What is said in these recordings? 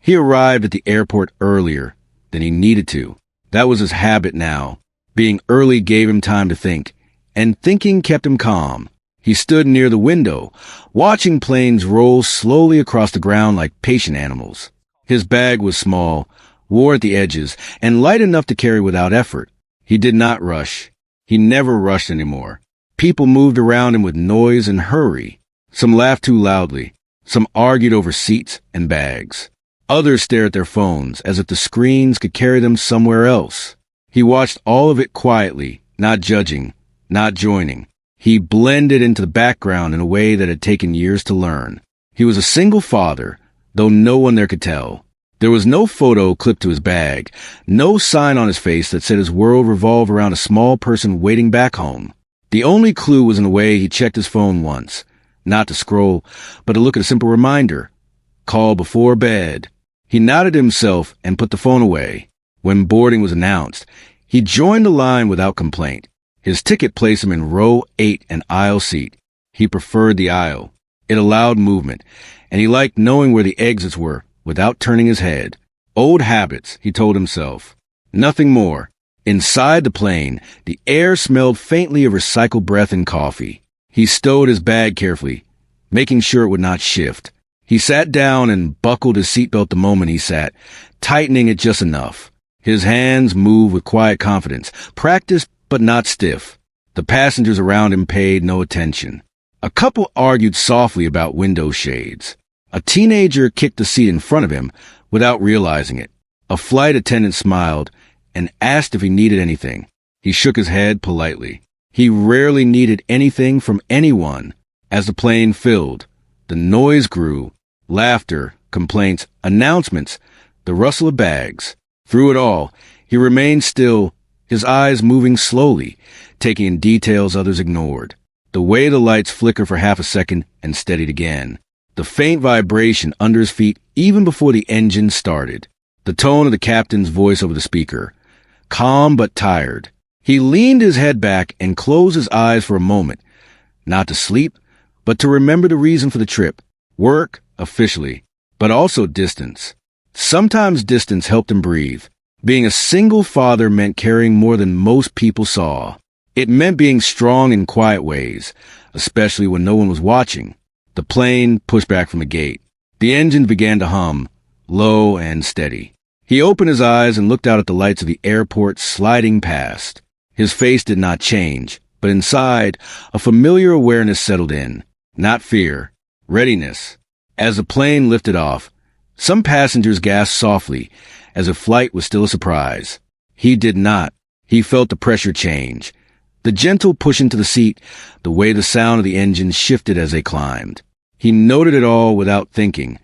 He arrived at the airport earlier than he needed to. That was his habit now. Being early gave him time to think, and thinking kept him calm. He stood near the window, watching planes roll slowly across the ground like patient animals. His bag was small, wore at the edges, and light enough to carry without effort. He did not rush. He never rushed anymore. People moved around him with noise and hurry. Some laughed too loudly. Some argued over seats and bags. Others stared at their phones as if the screens could carry them somewhere else. He watched all of it quietly, not judging, not joining. He blended into the background in a way that had taken years to learn. He was a single father, though no one there could tell. There was no photo clipped to his bag, no sign on his face that said his world revolved around a small person waiting back home. The only clue was in the way he checked his phone once, not to scroll, but to look at a simple reminder. Call before bed. He nodded to himself and put the phone away. When boarding was announced, he joined the line without complaint. His ticket placed him in row 8, an aisle seat. He preferred the aisle. It allowed movement, and he liked knowing where the exits were without turning his head. Old habits, he told himself. Nothing more. Inside the plane, the air smelled faintly of recycled breath and coffee. He stowed his bag carefully, making sure it would not shift. He sat down and buckled his seatbelt the moment he sat, tightening it just enough. His hands moved with quiet confidence, practiced but not stiff. The passengers around him paid no attention. A couple argued softly about window shades. A teenager kicked the seat in front of him without realizing it. A flight attendant smiled and asked if he needed anything. He shook his head politely. He rarely needed anything from anyone. As the plane filled, the noise grew. Laughter, complaints, announcements, the rustle of bags. Through it all, he remained still, his eyes moving slowly, taking in details others ignored. The way the lights flickered for half a second and steadied again. The faint vibration under his feet even before the engine started. The tone of the captain's voice over the speaker. Calm but tired. He leaned his head back and closed his eyes for a moment. Not to sleep, but to remember the reason for the trip. Work, officially, but also distance. Sometimes distance helped him breathe. Being a single father meant carrying more than most people saw. It meant being strong in quiet ways, especially when no one was watching. The plane pushed back from the gate. The engine began to hum, low and steady. He opened his eyes and looked out at the lights of the airport sliding past. His face did not change, but inside, a familiar awareness settled in. Not fear, readiness. As the plane lifted off, some passengers gasped softly, as if flight was still a surprise. He did not. He felt the pressure change. The gentle push into the seat, the way the sound of the engine shifted as they climbed. He noted it all without thinking,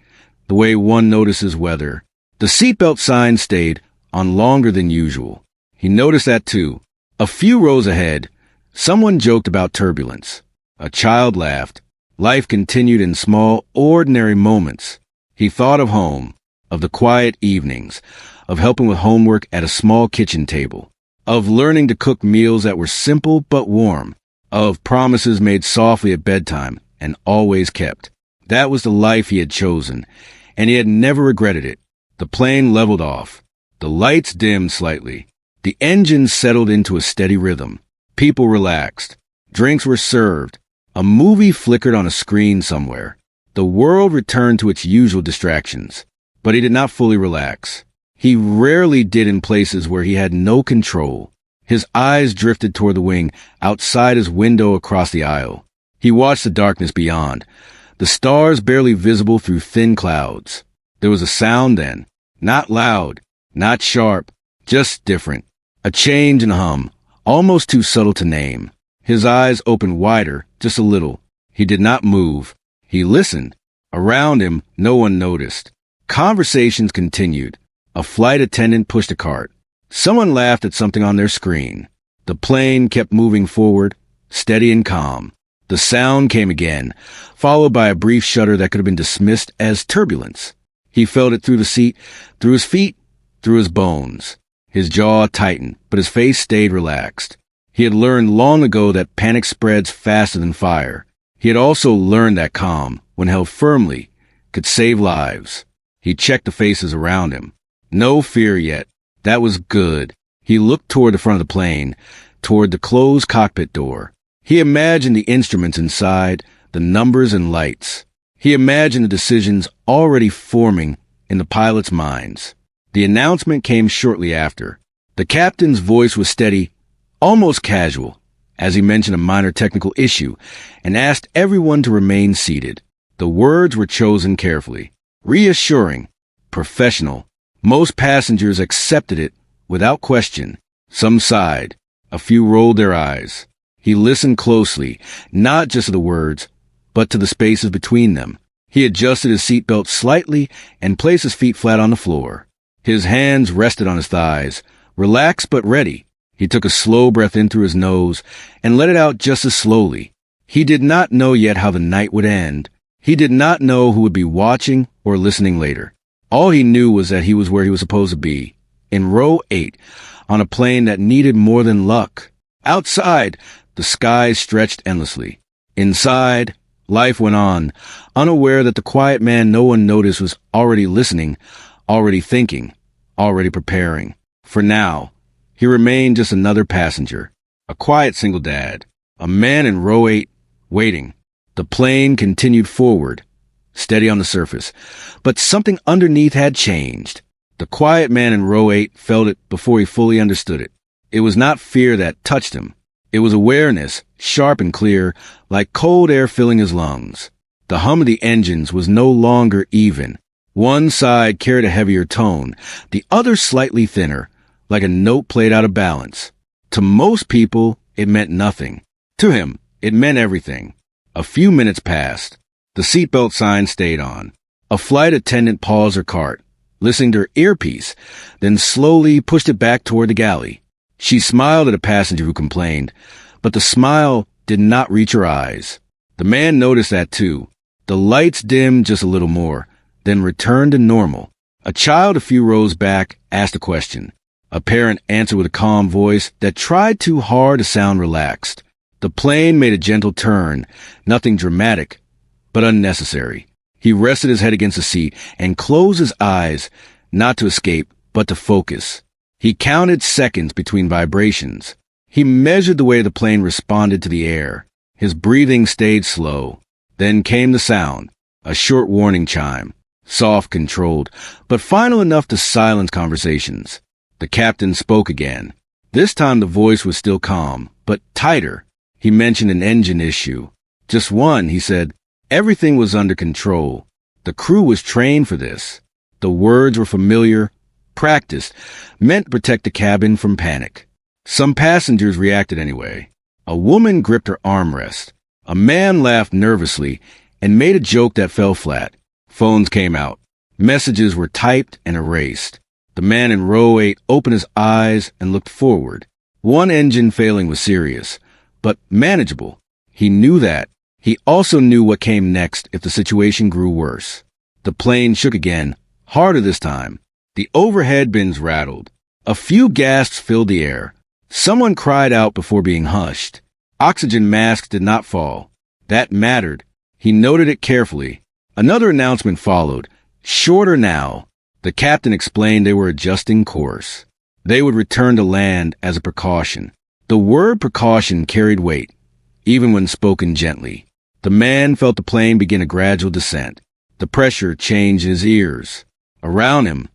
the way one notices weather. The seatbelt sign stayed on longer than usual. He noticed that too. A few rows ahead, someone joked about turbulence. A child laughed. Life continued in small, ordinary moments. He thought of home, of the quiet evenings, of helping with homework at a small kitchen table, of learning to cook meals that were simple but warm, of promises made softly at bedtime and always kept. That was the life he had chosen, and he had never regretted it. The plane leveled off. The lights dimmed slightly. The engine settled into a steady rhythm. People relaxed. Drinks were served. A movie flickered on a screen somewhere. The world returned to its usual distractions. But he did not fully relax. He rarely did in places where he had no control. His eyes drifted toward the wing outside his window across the aisle. He watched the darkness beyond, the stars barely visible through thin clouds. There was a sound then, not loud, not sharp, just different. A change in hum, almost too subtle to name. His eyes opened wider, just a little. He did not move. He listened. Around him, no one noticed. Conversations continued. A flight attendant pushed a cart. Someone laughed at something on their screen. The plane kept moving forward, steady and calm. The sound came again, followed by a brief shudder that could have been dismissed as turbulence. He felt it through the seat, through his feet, through his bones. His jaw tightened, but his face stayed relaxed. He had learned long ago that panic spreads faster than fire. He had also learned that calm, when held firmly, could save lives. He checked the faces around him. No fear yet. That was good. He looked toward the front of the plane, toward the closed cockpit door. He imagined the instruments inside, the numbers and lights. He imagined the decisions already forming in the pilots' minds. The announcement came shortly after. The captain's voice was steady, almost casual, as he mentioned a minor technical issue and asked everyone to remain seated. The words were chosen carefully. Reassuring, professional. Most passengers accepted it without question. Some sighed. A few rolled their eyes. He listened closely, not just to the words, but to the spaces between them. He adjusted his seatbelt slightly and placed his feet flat on the floor. His hands rested on his thighs, relaxed but ready. He took a slow breath in through his nose and let it out just as slowly. He did not know yet how the night would end. He did not know who would be watching or listening later. All he knew was that he was where he was supposed to be, in row 8, on a plane that needed more than luck. Outside, the skies stretched endlessly. Inside, life went on, unaware that the quiet man no one noticed was already listening, already thinking, already preparing. For now, he remained just another passenger, a quiet single dad, a man in row 8, waiting. The plane continued forward, steady on the surface, but something underneath had changed. The quiet man in row 8 felt it before he fully understood it. It was not fear that touched him. It was awareness, sharp and clear, like cold air filling his lungs. The hum of the engines was no longer even. One side carried a heavier tone, the other slightly thinner, like a note played out of balance. To most people, it meant nothing. To him, it meant everything. A few minutes passed. The seatbelt sign stayed on. A flight attendant paused her cart, listening to her earpiece, then slowly pushed it back toward the galley. She smiled at a passenger who complained, but the smile did not reach her eyes. The man noticed that too. The lights dimmed just a little more, then returned to normal. A child a few rows back asked a question. A parent answered with a calm voice that tried too hard to sound relaxed. The plane made a gentle turn, nothing dramatic, but unnecessary. He rested his head against the seat and closed his eyes, not to escape, but to focus. He counted seconds between vibrations. He measured the way the plane responded to the air. His breathing stayed slow. Then came the sound, a short warning chime, soft, controlled, but final enough to silence conversations. The captain spoke again. This time the voice was still calm, but tighter. He mentioned an engine issue. Just one, he said. Everything was under control. The crew was trained for this. The words were familiar, practiced, meant to protect the cabin from panic. Some passengers reacted anyway. A woman gripped her armrest. A man laughed nervously and made a joke that fell flat. Phones came out. Messages were typed and erased. The man in row 8 opened his eyes and looked forward. One engine failing was serious, but manageable. He knew that. He also knew what came next if the situation grew worse. The plane shook again, harder this time. The overhead bins rattled. A few gasps filled the air. Someone cried out before being hushed. Oxygen masks did not fall. That mattered. He noted it carefully. Another announcement followed, shorter now. The captain explained they were adjusting course. They would return to land as a precaution. The word precaution carried weight, even when spoken gently. The man felt the plane begin a gradual descent. The pressure changed in his ears. Around him,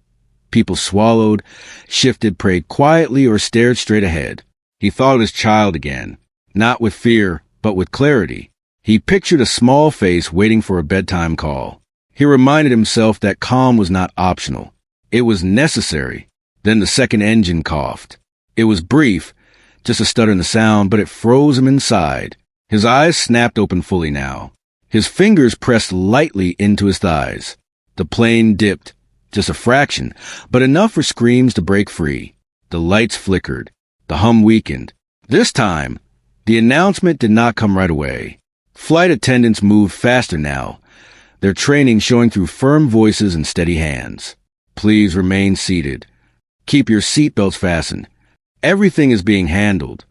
people swallowed, shifted, prayed quietly, or stared straight ahead. He thought of his child again, not with fear, but with clarity. He pictured a small face waiting for a bedtime call. He reminded himself that calm was not optional. It was necessary. Then the second engine coughed. It was brief, just a stutter in the sound, but it froze him inside. His eyes snapped open fully now. His fingers pressed lightly into his thighs. The plane dipped, just a fraction, but enough for screams to break free. The lights flickered. The hum weakened. This time, the announcement did not come right away. Flight attendants moved faster now, their training showing through firm voices and steady hands. Please remain seated. Keep your seatbelts fastened. Everything is being handled.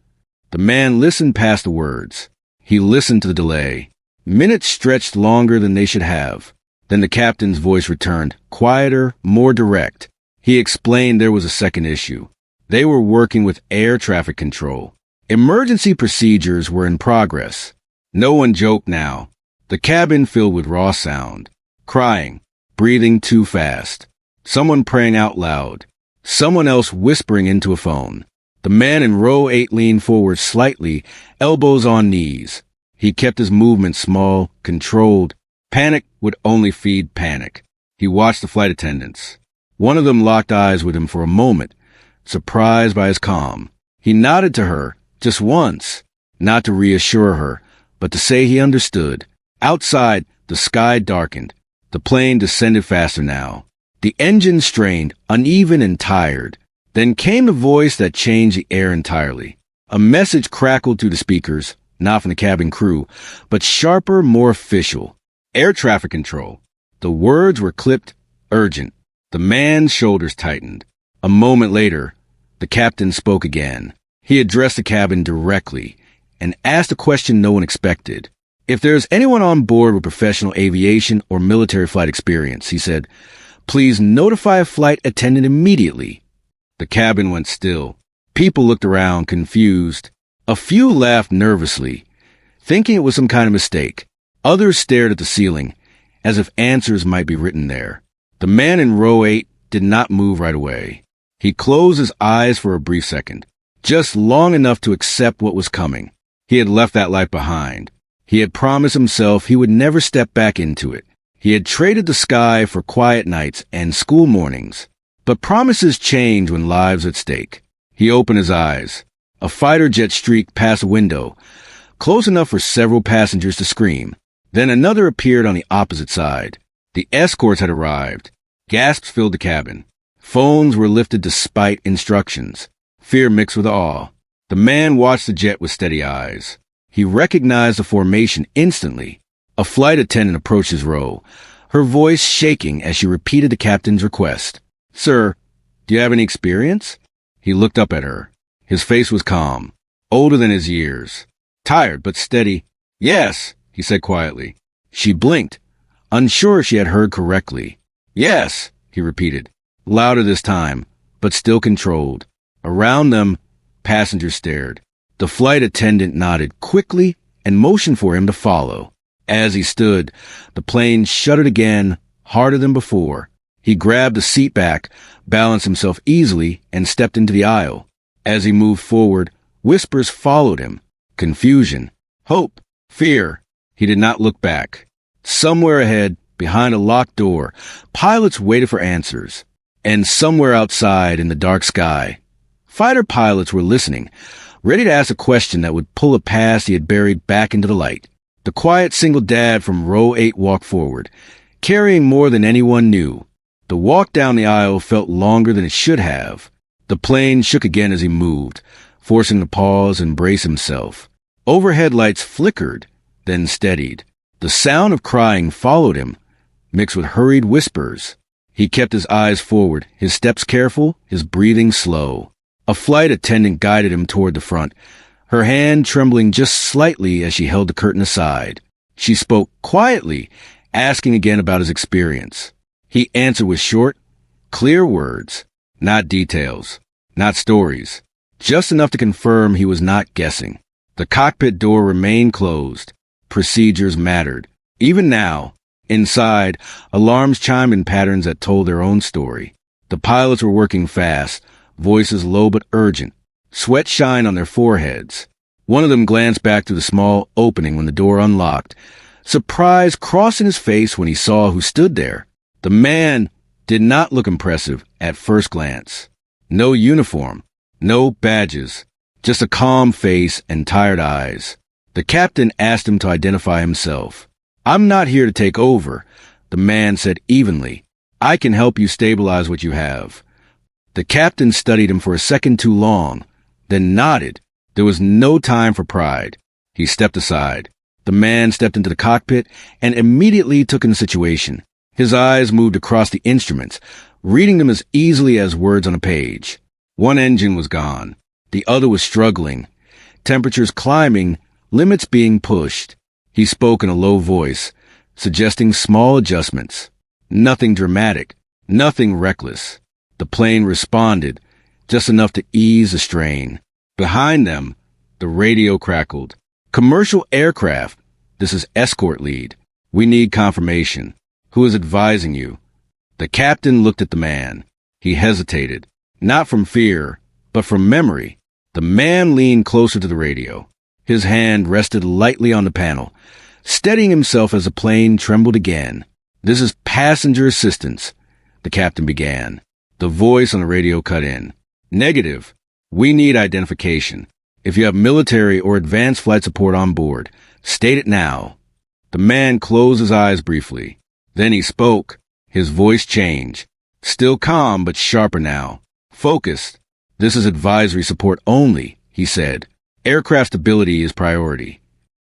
The man listened past the words. He listened to the delay. Minutes stretched longer than they should have. Then the captain's voice returned, quieter, more direct. He explained there was a second issue. They were working with air traffic control. Emergency procedures were in progress. No one joked now. The cabin filled with raw sound. Crying, breathing too fast. Someone praying out loud. Someone else whispering into a phone. The man in row 8 leaned forward slightly, elbows on knees. He kept his movements small, controlled. Panic would only feed panic. He watched the flight attendants. One of them locked eyes with him for a moment, surprised by his calm. He nodded to her, just once, not to reassure her, but to say he understood. Outside, the sky darkened. The plane descended faster now. The engine strained, uneven and tired. Then came the voice that changed the air entirely. A message crackled through the speakers, not from the cabin crew, but sharper, more official. Air traffic control. The words were clipped, urgent. The man's shoulders tightened. A moment later, the captain spoke again. He addressed the cabin directly and asked a question no one expected. If there's anyone on board with professional aviation or military flight experience, he said, please notify a flight attendant immediately. The cabin went still. People looked around, confused. A few laughed nervously, thinking it was some kind of mistake. Others stared at the ceiling, as if answers might be written there. The man in row 8 did not move right away. He closed his eyes for a brief second, just long enough to accept what was coming. He had left that life behind. He had promised himself he would never step back into it. He had traded the sky for quiet nights and school mornings. But promises change when lives are at stake. He opened his eyes. A fighter jet streaked past a window, close enough for several passengers to scream. Then another appeared on the opposite side. The escorts had arrived. Gasps filled the cabin. Phones were lifted despite instructions. Fear mixed with awe. The man watched the jet with steady eyes. He recognized the formation instantly. A flight attendant approached his row, her voice shaking as she repeated the captain's request. Sir, do you have any experience? He looked up at her. His face was calm, older than his years. Tired but steady. Yes, he said quietly. She blinked, unsure she had heard correctly. Yes, he repeated, louder this time, but still controlled. Around them, passengers stared. The flight attendant nodded quickly and motioned for him to follow. As he stood, the plane shuddered again, harder than before. He grabbed the seat back, balanced himself easily, and stepped into the aisle. As he moved forward, whispers followed him. Confusion, hope, fear. He did not look back. Somewhere ahead, behind a locked door, pilots waited for answers. And somewhere outside in the dark sky, fighter pilots were listening, ready to ask a question that would pull a past he had buried back into the light. The quiet single dad from row 8 walked forward, carrying more than anyone knew. The walk down the aisle felt longer than it should have. The plane shook again as he moved, forcing him to pause and brace himself. Overhead lights flickered, then steadied. The sound of crying followed him, mixed with hurried whispers. He kept his eyes forward, his steps careful, his breathing slow. A flight attendant guided him toward the front, her hand trembling just slightly as she held the curtain aside. She spoke quietly, asking again about his experience. He answered with short, clear words, not details, not stories, just enough to confirm he was not guessing. The cockpit door remained closed. Procedures mattered. Even now, inside, alarms chimed in patterns that told their own story. The pilots were working fast, voices low but urgent. Sweat shined on their foreheads. One of them glanced back through the small opening when the door unlocked, surprise crossing his face when he saw who stood there. The man did not look impressive at first glance. No uniform, no badges, just a calm face and tired eyes. The captain asked him to identify himself. I'm not here to take over, the man said evenly. I can help you stabilize what you have. The captain studied him for a second too long, then nodded. There was no time for pride. He stepped aside. The man stepped into the cockpit and immediately took in the situation. His eyes moved across the instruments, reading them as easily as words on a page. One engine was gone. The other was struggling. Temperatures climbing, limits being pushed. He spoke in a low voice, suggesting small adjustments. Nothing dramatic, nothing reckless. The plane responded, just enough to ease the strain. Behind them, the radio crackled. Commercial aircraft. This is escort lead. We need confirmation. Who is advising you? The captain looked at the man. He hesitated, not from fear, but from memory. The man leaned closer to the radio. His hand rested lightly on the panel, steadying himself as the plane trembled again. This is passenger assistance, the captain began. The voice on the radio cut in. Negative. We need identification. If you have military or advanced flight support on board, state it now. The man closed his eyes briefly. Then he spoke. His voice changed. Still calm, but sharper now. Focused. This is advisory support only, he said. Aircraft stability is priority.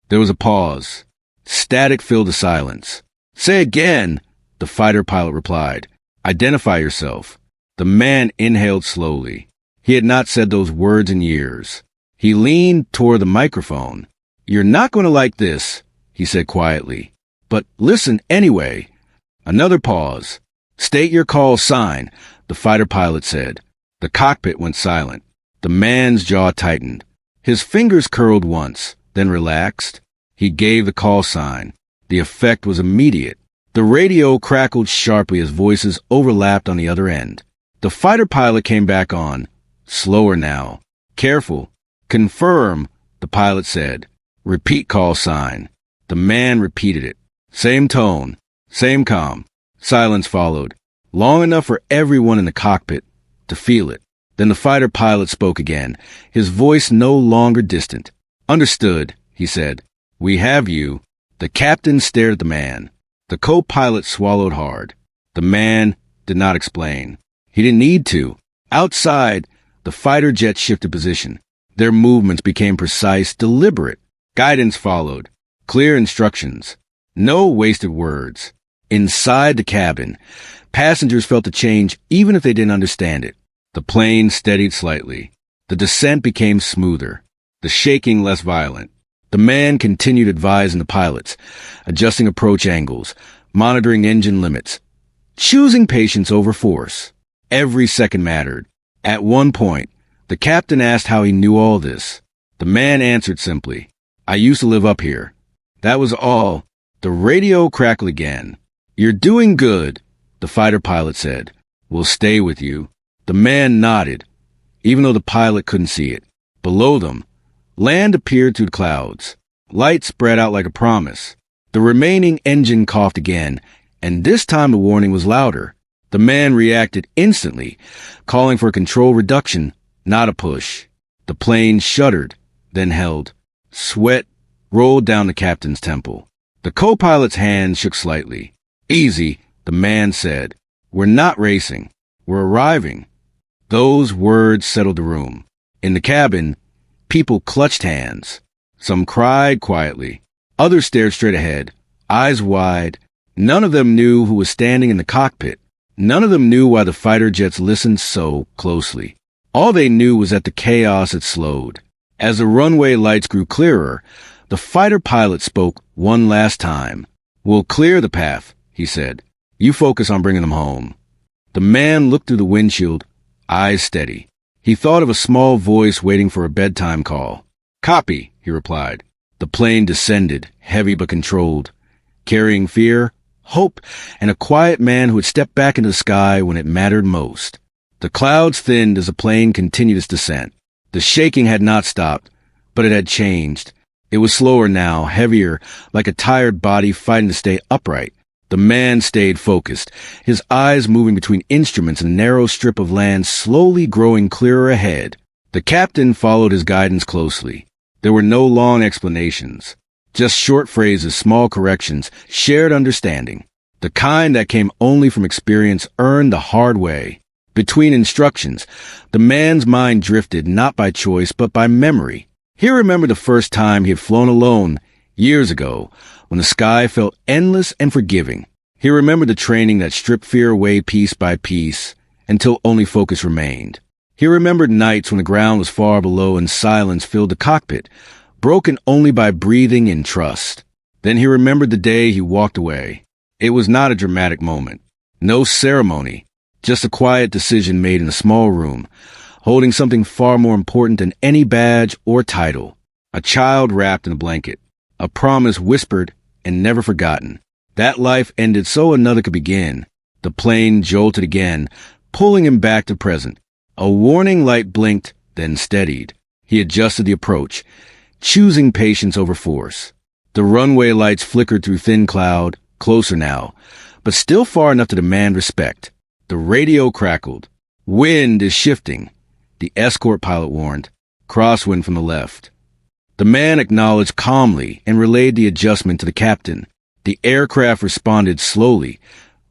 There was a pause. Static filled the silence. Say again, the fighter pilot replied. Identify yourself. The man inhaled slowly. He had not said those words in years. He leaned toward the microphone. You're not going to like this, he said quietly. But listen anyway. Another pause. State your call sign, the fighter pilot said. The cockpit went silent. The man's jaw tightened. His fingers curled once, then relaxed. He gave the call sign. The effect was immediate. The radio crackled sharply as voices overlapped on the other end. The fighter pilot came back on, slower now. Careful. Confirm, the pilot said. Repeat call sign. The man repeated it. Same tone, same calm. Silence followed, long enough for everyone in the cockpit to feel it. Then the fighter pilot spoke again, his voice no longer distant. Understood, he said. We have you. The captain stared at the man. The co-pilot swallowed hard. The man did not explain. He didn't need to. Outside, the fighter jets shifted position. Their movements became precise, deliberate. Guidance followed. Clear instructions. No wasted words. Inside the cabin, passengers felt the change even if they didn't understand it. The plane steadied slightly. The descent became smoother. The shaking less violent. The man continued advising the pilots, adjusting approach angles, monitoring engine limits, choosing patience over force. Every second mattered. At one point, the captain asked how he knew all this. The man answered simply, I used to live up here. That was all. The radio crackled again. You're doing good, the fighter pilot said. We'll stay with you. The man nodded, even though the pilot couldn't see it. Below them, land appeared through the clouds. Light spread out like a promise. The remaining engine coughed again, and this time the warning was louder. The man reacted instantly, calling for a control reduction, not a push. The plane shuddered, then held. Sweat rolled down the captain's temple. The co-pilot's hand shook slightly. Easy, the man said. We're not racing. We're arriving. Those words settled the room. In the cabin, people clutched hands. Some cried quietly. Others stared straight ahead, eyes wide. None of them knew who was standing in the cockpit. None of them knew why the fighter jets listened so closely. All they knew was that the chaos had slowed. As the runway lights grew clearer, the fighter pilot spoke one last time. We'll clear the path, he said. You focus on bringing them home. The man looked through the windshield, eyes steady. He thought of a small voice waiting for a bedtime call. Copy, he replied. The plane descended, heavy but controlled, carrying fear, hope, and a quiet man who had stepped back into the sky when it mattered most. The clouds thinned as the plane continued its descent. The shaking had not stopped, but it had changed. It was slower now, heavier, like a tired body fighting to stay upright. The man stayed focused, his eyes moving between instruments and a narrow strip of land slowly growing clearer ahead. The captain followed his guidance closely. There were no long explanations, just short phrases, small corrections, shared understanding. The kind that came only from experience earned the hard way. Between instructions, the man's mind drifted not by choice but by memory. He remembered the first time he had flown alone, years ago, when the sky felt endless and forgiving. He remembered the training that stripped fear away piece by piece until only focus remained. He remembered nights when the ground was far below and silence filled the cockpit, broken only by breathing in trust. Then he remembered the day he walked away. It was not a dramatic moment. No ceremony. Just a quiet decision made in a small room, holding something far more important than any badge or title. A child wrapped in a blanket. A promise whispered and never forgotten. That life ended so another could begin. The plane jolted again, pulling him back to present. A warning light blinked, then steadied. He adjusted the approach, choosing patience over force. The runway lights flickered through thin cloud, closer now, but still far enough to demand respect. The radio crackled. Wind is shifting, the escort pilot warned. Crosswind from the left. The man acknowledged calmly and relayed the adjustment to the captain. The aircraft responded slowly,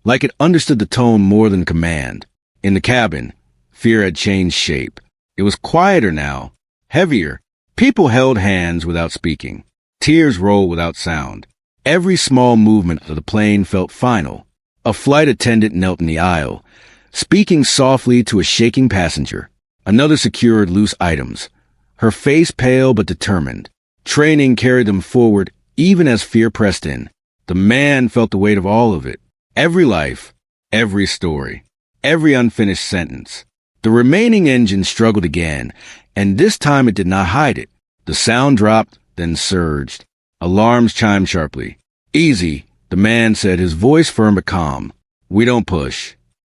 like it understood the tone more than command. In the cabin, fear had changed shape. It was quieter now, heavier. People held hands without speaking. Tears rolled without sound. Every small movement of the plane felt final. A flight attendant knelt in the aisle, speaking softly to a shaking passenger. Another secured loose items, her face pale but determined. Training carried them forward even as fear pressed in. The man felt the weight of all of it. Every life, every story, every unfinished sentence. The remaining engine struggled again, and this time it did not hide it. The sound dropped, then surged. Alarms chimed sharply. Easy, the man said, his voice firm but calm. We don't push.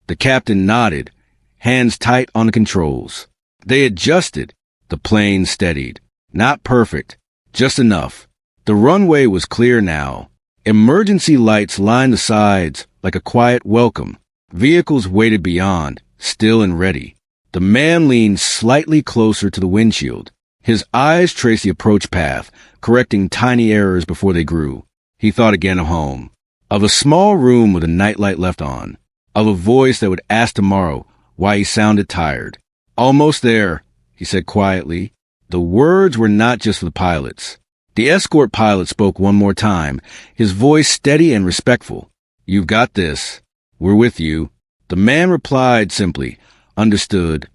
The captain nodded, hands tight on the controls. They adjusted. The plane steadied. Not perfect, just enough. The runway was clear now. Emergency lights lined the sides like a quiet welcome. Vehicles waited beyond, still and ready. The man leaned slightly closer to the windshield. His eyes traced the approach path, correcting tiny errors before they grew. He thought again of home, of a small room with a nightlight left on, of a voice that would ask tomorrow why he sounded tired. Almost there, he said quietly. The words were not just for the pilots. The escort pilot spoke one more time, his voice steady and respectful. You've got this. We're with you. The man replied simply, understood.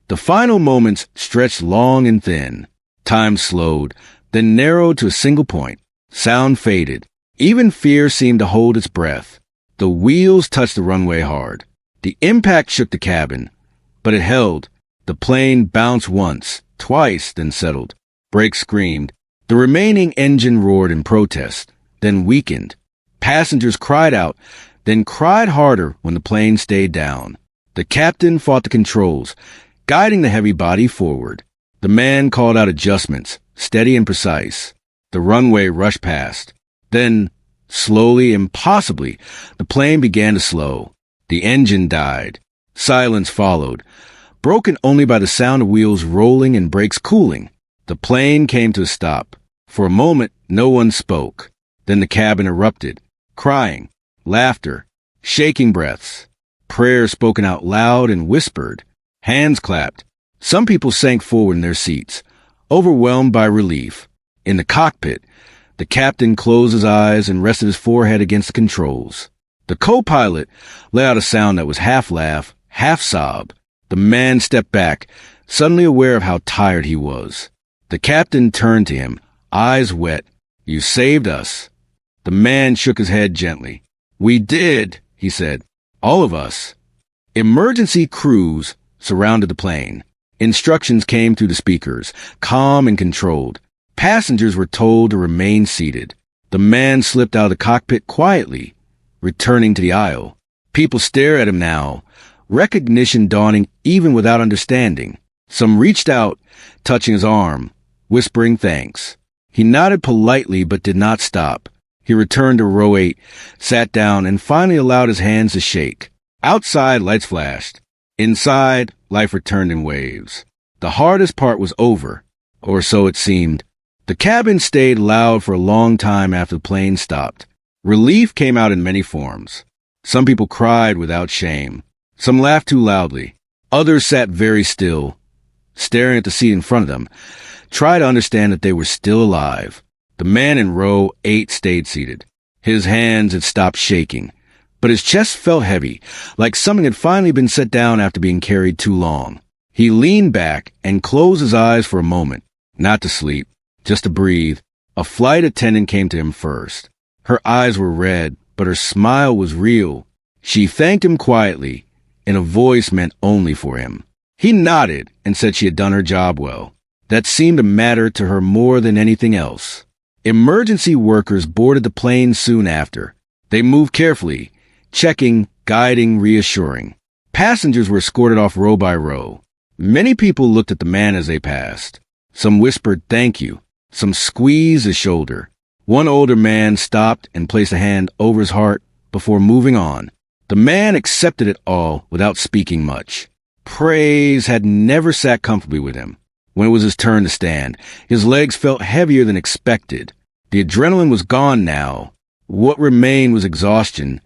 The final moments stretched long and thin. Time slowed, then narrowed to a single point. Sound faded. Even fear seemed to hold its breath. The wheels touched the runway hard. The impact shook the cabin, but it held. The plane bounced once, twice, then settled. Brakes screamed. The remaining engine roared in protest, then weakened. Passengers cried out, then cried harder when the plane stayed down. The captain fought the controls, guiding the heavy body forward. The man called out adjustments, steady and precise. The runway rushed past. Then, slowly, impossibly, the plane began to slow. The engine died. Silence followed, broken only by the sound of wheels rolling and brakes cooling. The plane came to a stop. For a moment, no one spoke. Then the cabin erupted, crying, laughter, shaking breaths, prayers spoken out loud and whispered, hands clapped. Some people sank forward in their seats, overwhelmed by relief. In the cockpit, the captain closed his eyes and rested his forehead against the controls. The co-pilot let out a sound that was half laugh, half sob. The man stepped back, suddenly aware of how tired he was. The captain turned to him, eyes wet. You saved us. The man shook his head gently. We did, he said. All of us. Emergency crews surrounded the plane. Instructions came through the speakers, calm and controlled. Passengers were told to remain seated. The man slipped out of the cockpit quietly, returning to the aisle. People stared at him now, recognition dawning even without understanding. Some reached out, touching his arm, whispering thanks. He nodded politely but did not stop. He returned to row 8, sat down, and finally allowed his hands to shake. Outside, lights flashed. Inside, life returned in waves. The hardest part was over, or so it seemed. The cabin stayed loud for a long time after the plane stopped. Relief came out in many forms. Some people cried without shame. Some laughed too loudly. Others sat very still, staring at the seat in front of them, tried to understand that they were still alive. The man in row 8 stayed seated. His hands had stopped shaking, but his chest felt heavy, like something had finally been set down after being carried too long. He leaned back and closed his eyes for a moment, not to sleep, just to breathe. A flight attendant came to him first. Her eyes were red, but her smile was real. She thanked him quietly, in a voice meant only for him. He nodded and said she had done her job well. That seemed to matter to her more than anything else. Emergency workers boarded the plane soon after. They moved carefully, checking, guiding, reassuring. Passengers were escorted off row by row. Many people looked at the man as they passed. Some whispered thank you. Some squeezed his shoulder. One older man stopped and placed a hand over his heart before moving on. The man accepted it all without speaking much. Praise had never sat comfortably with him. When it was his turn to stand, his legs felt heavier than expected. The adrenaline was gone now. What remained was exhaustion,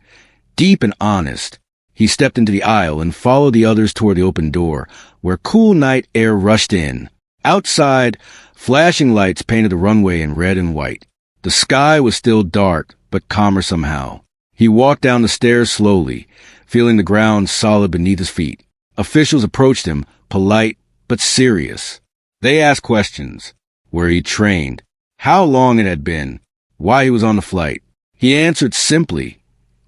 deep and honest. He stepped into the aisle and followed the others toward the open door, where cool night air rushed in. Outside, flashing lights painted the runway in red and white. The sky was still dark, but calmer somehow. He walked down the stairs slowly, feeling the ground solid beneath his feet. Officials approached him, polite but serious. They asked questions: where he trained, how long it had been, why he was on the flight. He answered simply,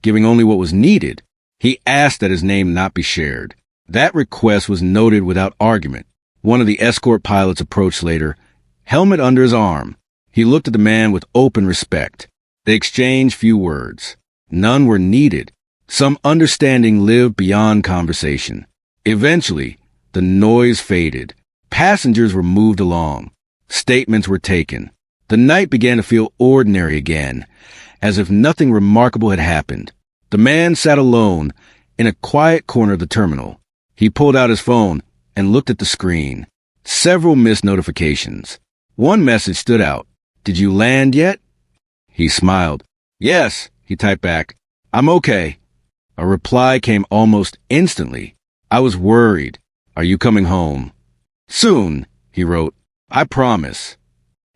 giving only what was needed. He asked that his name not be shared. That request was noted without argument. One of the escort pilots approached later, helmet under his arm. He looked at the man with open respect. They exchanged few words. None were needed. Some understanding lived beyond conversation. Eventually, the noise faded. Passengers were moved along. Statements were taken. The night began to feel ordinary again, as if nothing remarkable had happened. The man sat alone in a quiet corner of the terminal. He pulled out his phone and looked at the screen. Several missed notifications. One message stood out. "Did you land yet?" He smiled. "Yes," he typed back. "I'm okay." A reply came almost instantly. "I was worried. Are you coming home?" "Soon," he wrote. "I promise."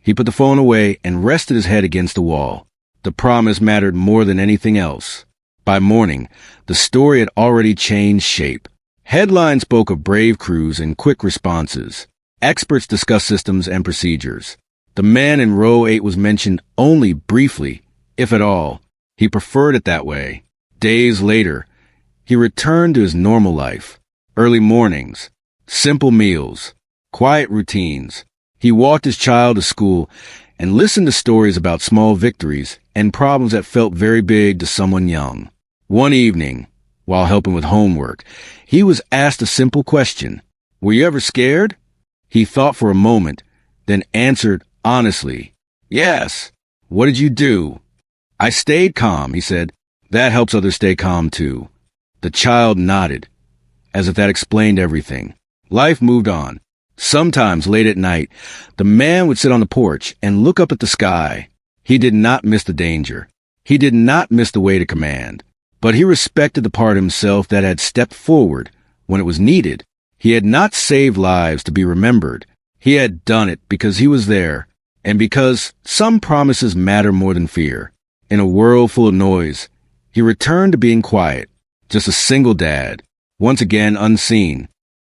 He put the phone away and rested his head against the wall. The promise mattered more than anything else. By morning, the story had already changed shape. Headlines spoke of brave crews and quick responses. Experts discussed systems and procedures. The man in row 8 was mentioned only briefly, if at all. He preferred it that way. Days later, he returned to his normal life. Early mornings, simple meals, quiet routines. He walked his child to school and listened to stories about small victories and problems that felt very big to someone young. One evening, while helping with homework, he was asked a simple question. "Were you ever scared?" He thought for a moment, then answered honestly, "Yes." "What did you do?" "I stayed calm," he said. "That helps others stay calm too." The child nodded, as if that explained everything. Life moved on. Sometimes late at night, the man would sit on the porch and look up at the sky. He did not miss the danger. He did not miss the way to command. But he respected the part of himself that had stepped forward when it was needed. He had not saved lives to be remembered. He had done it because he was there, and because some promises matter more than fear. In a world full of noise, he returned to being quiet, just a single dad, once again unseen,